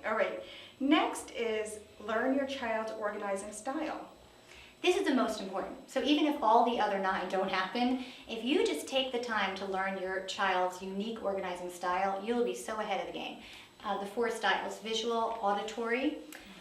All right. Next is learn your child's organizing style. This is the most important. So even if all the other 9 don't happen, if you just take the time to learn your child's unique organizing style, you'll be so ahead of the game. The 4 styles: visual, auditory,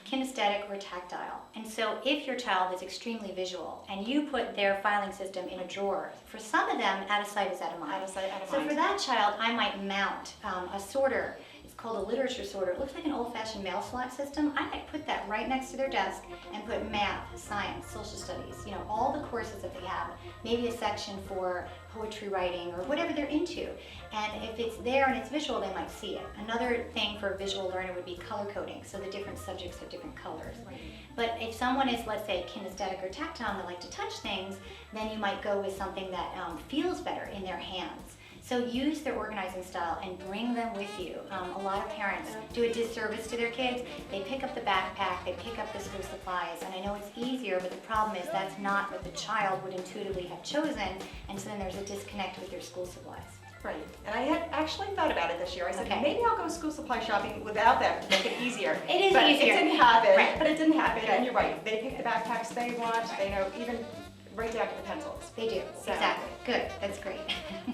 kinesthetic, or tactile. And so if your child is extremely visual and you put their filing system in a drawer, for some of them, out of sight is out of mind. Out of sight, out of so mind. for that child, I might mount a sorter. It's called a literature sorter. It looks like an old-fashioned mail slot system. I might put that right next to their desk and put math, science, social studies, all the courses that they have, maybe a section for poetry writing or whatever they're into. And if it's there and it's visual, they might see it. Another thing for a visual learner would be color coding, so the different subjects have different colors. But if someone is, let's say, kinesthetic or tactile and they like to touch things, then you might go with something that feels better in their hands. So use their organizing style and bring them with you. A lot of parents do a disservice to their kids. They pick up the backpack, they pick up the school supplies, and I know it's easier, but the problem is that's not what the child would intuitively have chosen, and so then there's a disconnect with their school supplies. Right. And I had actually thought about it this year. I said, Okay. maybe I'll go school supply shopping without them to make it easier. It is but easier. It didn't happen. Right. But it didn't happen. And you're right. They pick the backpacks they want. They know even right down to the pencils. They do. So. Exactly. Good. That's great.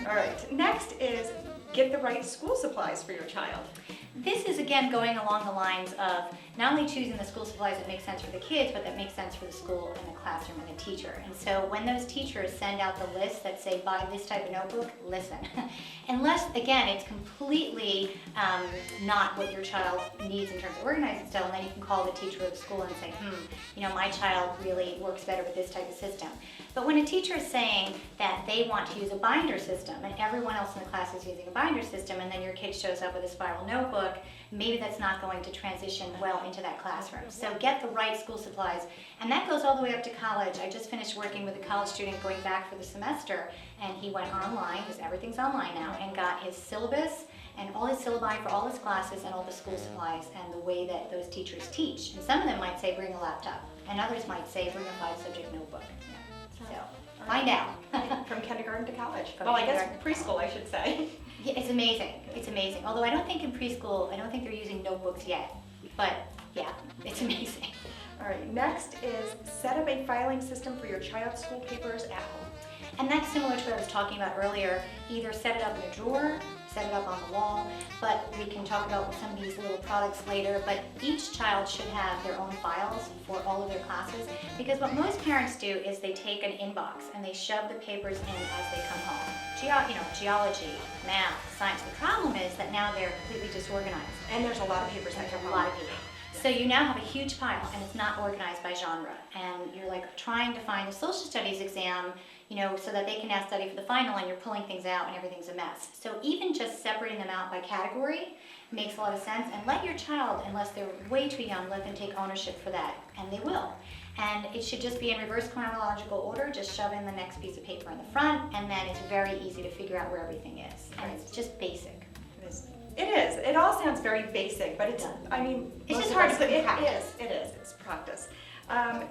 All right. Next is get the right school supplies for your child. This is, again, going along the lines of not only choosing the school supplies that make sense for the kids, but that make sense for the school and the classroom and the teacher. And so when those teachers send out the list that say, buy this type of notebook, listen. Unless, again, it's completely not what your child needs in terms of organizing style, and then you can call the teacher of the school and say, my child really works better with this type of system. But when a teacher is saying that they want to use a binder system and everyone else in the class is using a binder system, and then your kid shows up with a spiral notebook, maybe that's not going to transition well into that classroom. So get the right school supplies. And that goes all the way up to college. I just finished working with a college student going back for the semester, and he went online, because everything's online now, and got his syllabus and all his syllabi for all his classes and all the school supplies and the way that those teachers teach. And some of them might say bring a laptop, and others might say bring a 5-subject notebook. So find out. From kindergarten to college. From Well, I guess kindergarten to preschool, I should say. Yeah, it's amazing. It's amazing. Although I don't think in preschool, I don't think they're using notebooks yet. But yeah, it's amazing. All right, next is set up a filing system for your child's school papers at home. And that's similar to what I was talking about earlier. Either set it up in a drawer, set it up on the wall, but we can talk about some of these little products later. But each child should have their own files for all of their classes, because what most parents do is they take an inbox and they shove the papers in as they come home. Geology, math, science. The problem is that now they're completely disorganized. And there's a lot of papers that come A lot of people. So you now have a huge pile, and it's not organized by genre. And you're like trying to find a social studies exam, so that they can now study for the final, and you're pulling things out and everything's a mess. So even just separating them out by category makes a lot of sense. And let your child, unless they're way too young, let them take ownership for that, and they will. And it should just be in reverse chronological order. Just shove in the next piece of paper in the front, and then it's very easy to figure out where everything is. And it's just basic. It is. It all sounds very basic, but it's, It's just hard to put in practice. It is. It's practice.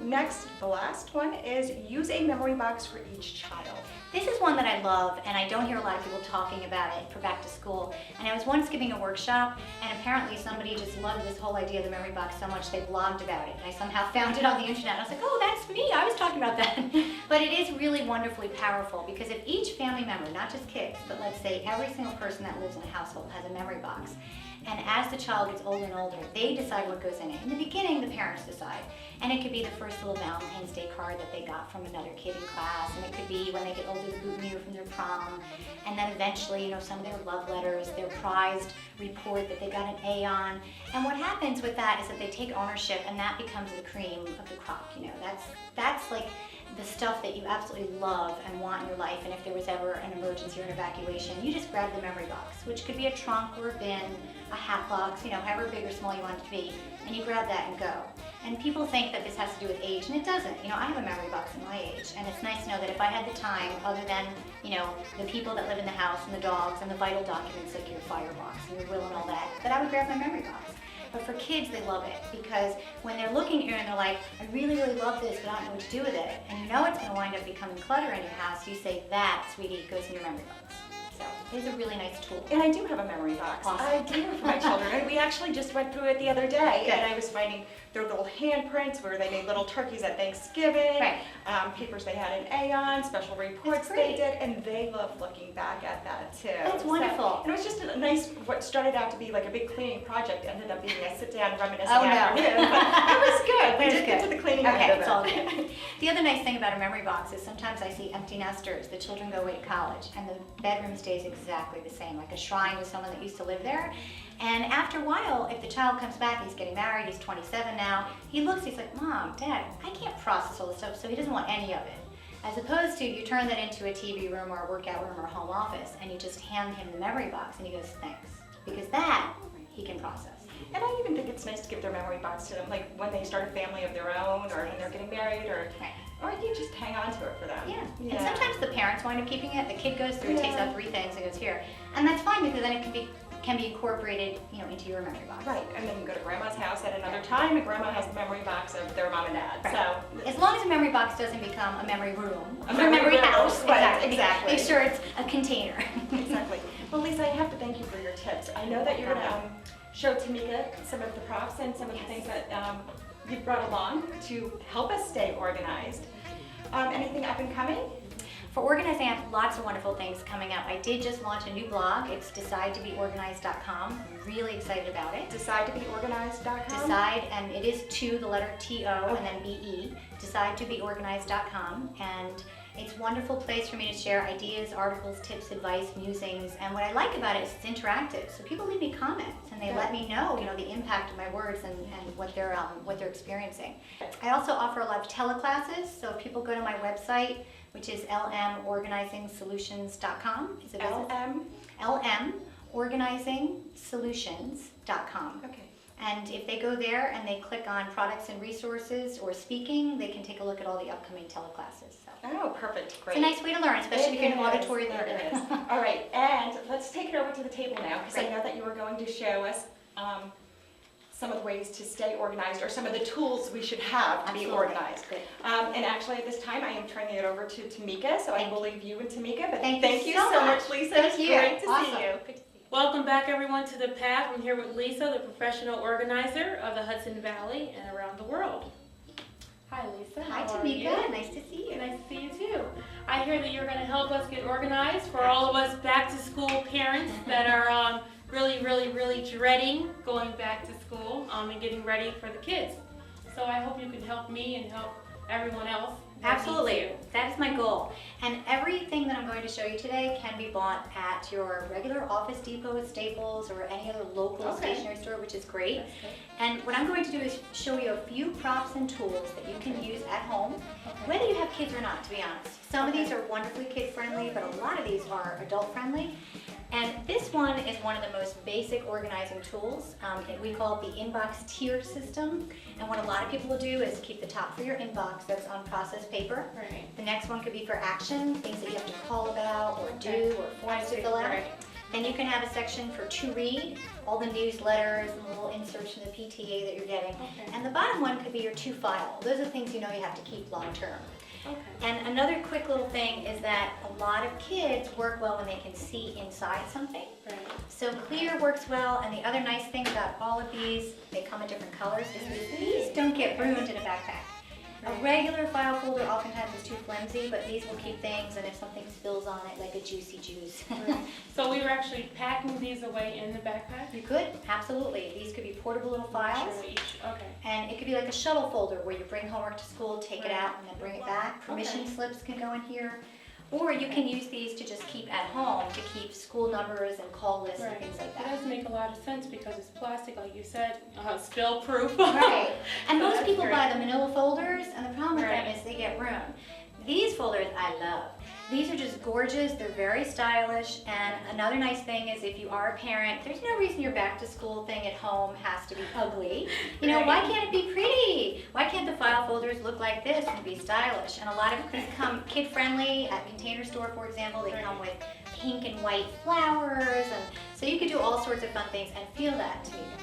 Next, the last one is use a memory box for each child. This is one that I love, and I don't hear a lot of people talking about it for back to school. And I was once giving a workshop, and apparently somebody just loved this whole idea of the memory box so much they blogged about it. And I somehow found it on the internet. And I was like, oh, that's me. I was talking about that. But it is really wonderfully powerful, because if each family member, not just kids, but let's say every single person that lives in a household has a memory box, and as the child gets older and older, they decide what goes in it. In the beginning, the parents decide. And it could be the first little Valentine's Day card that they got from another kid in class, and it could be when they get older, the boutonniere from their prom, and then eventually, some of their love letters, their prized report that they got an A on. And what happens with that is that they take ownership, and that becomes the cream of the crop. That's like the stuff that you absolutely love and want in your life, and if there was ever an emergency or an evacuation, you just grab the memory box, which could be a trunk or a bin, a hat box, however big or small you want it to be, and you grab that and go. And people think that this has to do with age, and it doesn't. I have a memory box in my age, and it's nice to know that if I had the time, other than, the people that live in the house and the dogs and the vital documents like your firebox and your will and all that I would grab my memory box. But for kids, they love it, because when they're looking here and they're like, I really, really love this, but I don't know what to do with it, and it's going to wind up becoming clutter in your house, you say, that, sweetie, goes in your memory box. So It's a really nice tool. And I do have a memory box. Awesome. I do for my children. And we actually just went through it the other day. Good. And I was finding their little handprints where they made little turkeys at Thanksgiving, Right. papers they had in Aeon, special reports they great. did, and they love looking back at that too. That's wonderful. And it was just a nice, what started out to be like a big cleaning project ended up being a sit-down reminiscing Oh, no. afternoon. But it was good. We It was did get to good. the cleaning Okay, end of it's it. all good. The other nice thing about a memory box is sometimes I see empty nesters. The children go away to college, and the bedroom stays exactly the same, like a shrine to someone that used to live there. And after a while, if the child comes back, he's getting married, he's 27 now, he looks, he's like, Mom, Dad, I can't process all this stuff, so he doesn't want any of it. As opposed to you turn that into a TV room or a workout room or a home office, and you just hand him the memory box, and he goes, thanks. Because that, he can process. And I even think it's nice to give their memory box to them, like when they start a family of their own, or when they're getting married, or you just hang on to it for them. Yeah. And sometimes the parents wind up keeping it. The kid goes through, takes out 3 things, and goes here. And that's fine because then it can be incorporated, into your memory box. Right, and then you go to grandma's house at another time, and grandma has the memory box of their mom and dad. Right. So As long as a memory box doesn't become a memory room, A or memory room, house. right, exactly. Make sure it's a container. exactly. Well, Lisa, I have to thank you for your tips. I know that you're going to show Tameeka some of the props and some of the things that you've brought along to help us stay organized. Anything up and coming? For organizing, I have lots of wonderful things coming up. I did just launch a new blog. It's decidetobeorganized.com. I'm really excited about it. Decidetobeorganized.com? Decide, and it is the letter T-O, and then B-E, decidetobeorganized.com. And it's a wonderful place for me to share ideas, articles, tips, advice, musings. And what I like about it is it's interactive. So people leave me comments, and they let me know, the impact of my words and what they're experiencing. I also offer a lot of teleclasses. So if people go to my website, which is lmorganizingsolutions.com. Is it lmorganizingsolutions.com. Okay. And if they go there and they click on products and resources or speaking, they can take a look at all the upcoming teleclasses. So Oh, perfect. Great. it's a nice way to learn, especially if you're an auditory It learner. is. All right, and let's take it over to the table now, because I Great. know that you were going to show us some of the ways to stay organized, or some of the tools we should have to be Absolutely. organized. Good. And actually, at this time, I am turning it over to Tameeka, so I Thank will leave you and Tameeka. But Thank thank you you so so much. much, Lisa. Thank It's you. great to Awesome. see you. Good to see you. Welcome back everyone to The Path. I'm here with Lisa, the professional organizer of the Hudson Valley and around the world. Hi Lisa. Hi how are Tameeka, you? nice to see you. Nice to see you too. I hear that you're going to help us get organized for all of us back to school parents that are really dreading going back to school and getting ready for the kids. So I hope you can help me and help everyone else. that needs Absolutely, you. that is my goal. And everything that I'm going to show you today can be bought at your regular Office Depot, Staples, or any other local Okay. stationery store, which is great. That's good. And what I'm going to do is show you a few props and tools that you can use at home, whether you have kids or not, to be honest. Some of these are wonderfully kid-friendly, but a lot of these are adult-friendly. And this one is one of the most basic organizing tools. We call it the inbox tier system. And what a lot of people will do is keep the top for your inbox that's on processed paper. Right. The next one could be for action, things that you have to call about or Okay. do or forms to fill out. Right. Then you can have a section for to read, all the newsletters and little inserts from the PTA that you're getting. Okay. And the bottom one could be your to file. Those are things you know you have to keep long term. Okay. And another quick little thing is that a lot of kids work well when they can see inside something. Right. So clear works well, and the other nice thing about all of these, they come in different colors, is that these don't get ruined in a backpack. A regular file folder oftentimes is too flimsy, but these will keep things, and if something spills on it, like a juicy juice. So we were actually packing these away in the backpack? You could, absolutely. These could be portable little files. Sure, okay. And it could be like a shuttle folder where you bring homework to school, take it out, and then bring it back. Permission slips can go in here. Or you can use these to just keep at home, to keep school numbers and call lists and Right. things like It that. does make a lot of sense because it's plastic, like you said, spill proof. Right. And So most that's people great. buy the manila folders, and the problem with them Right. is they get ruined. These folders I love. These are just gorgeous, they're very stylish, and another nice thing is if you are a parent, there's no reason your back to school thing at home has to be ugly. You know, Right. why can't it be pretty? Why can't the file folders look like this and be stylish? And a lot of these come kid-friendly. At Container Store, for example, they Right. come with pink and white flowers, and so you could do all sorts of fun things and feel that, Tameeka.